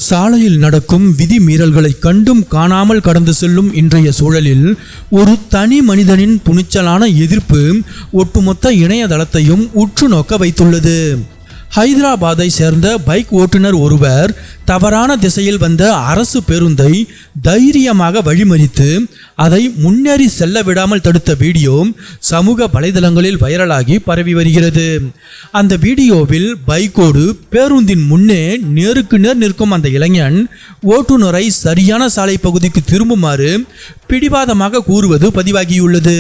சாலையில் நடக்கும் விதி மீறல்களை கண்டும் காணாமல் கடந்து செல்லும் இன்றைய சூழலில் ஒரு தனி மனிதனின் துணிச்சலான எதிர்ப்பு ஒட்டுமொத்த இணையதளத்தையும் உற்று நோக்க வைத்துள்ளது. ஹைதராபாத்தை சேர்ந்த பைக் ஓட்டுநர் ஒருவர் தவறான திசையில் வந்த அரசு பேருந்தை தைரியமாக வழிமறித்து அதை முன்னேறி செல்ல விடாமல் தடுத்த வீடியோ சமூக வலைதளங்களில் வைரலாகி பரவி வருகிறது. அந்த வீடியோவில் பைக்கோடு பேருந்தின் முன்னே நேருக்கு நேர் நிற்கும் அந்த இளைஞன் ஓட்டுநரை சரியான சாலை பகுதிக்கு திரும்புமாறு பிடிவாதமாக கூறுவது பதிவாகியுள்ளது.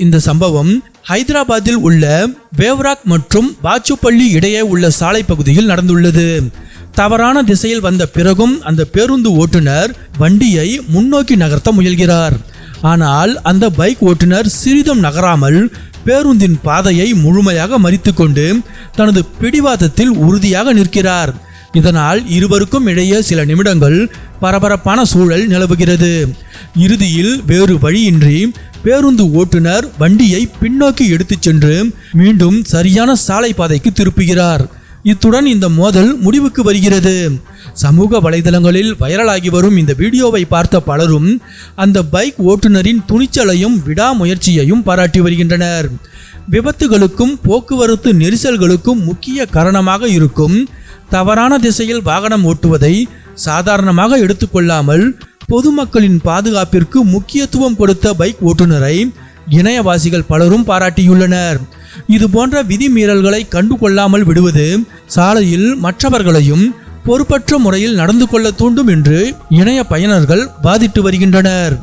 இந்த சம்பவம் ஹைதராபாத்தில் உள்ள வேவ்ராக் மற்றும் பாச்சுப்பள்ளி இடையே உள்ள சாலை பகுதியில் நடந்துள்ளது. தவறான திசையில் வந்த பிறகும் அந்த பேருந்து ஓட்டுநர் வண்டியை முன்னோக்கி நகர்த்த முயல்கிறார். ஆனால் அந்த பைக் ஓட்டுநர் சிறிதும் நகராமல் பேருந்தின் பாதையை முழுமையாக மறித்து கொண்டு தனது பிடிவாதத்தில் உறுதியாக நிற்கிறார். இதனால் இருவருக்கும் இடையே சில நிமிடங்கள் பரபரப்பான சூழல் நிலவுகிறது. இறுதியில் வேறு வழியின்றி பேருந்து ஓட்டுநர் வண்டியை பின்னோக்கி எடுத்துச் சென்று மீண்டும் சரியான சாலை பாதைக்கு திருப்புகிறார். இத்துடன் இந்த மோதல் முடிவுக்கு வருகிறது. சமூக வலைதளங்களில் வைரலாகி வரும் இந்த வீடியோவை பார்த்த பலரும் அந்த பைக் ஓட்டுநரின் துணிச்சலையும் விடாமுயற்சியையும் பாராட்டி வருகின்றனர். விபத்துகளுக்கும் போக்குவரத்து நெரிசல்களுக்கும் முக்கிய காரணமாக இருக்கும் தவறான திசையில் வாகனம் ஓட்டுவதை சாதாரணமாக எடுத்துக்கொள்ளாமல் பொதுமக்களின் பாதுகாப்பிற்கு முக்கியத்துவம் கொடுத்த பைக் ஓட்டுநரை இணையவாசிகள் பலரும் பாராட்டியுள்ளனர். இது போன்ற விதிமீறல்களை கண்டுகொள்ளாமல் விடுவது சாலையில் மற்றவர்களையும் பொறுப்பற்ற முறையில் நடந்து கொள்ள தூண்டும் என்று இணைய பயனர்கள் வாதிட்டு வருகின்றனர்.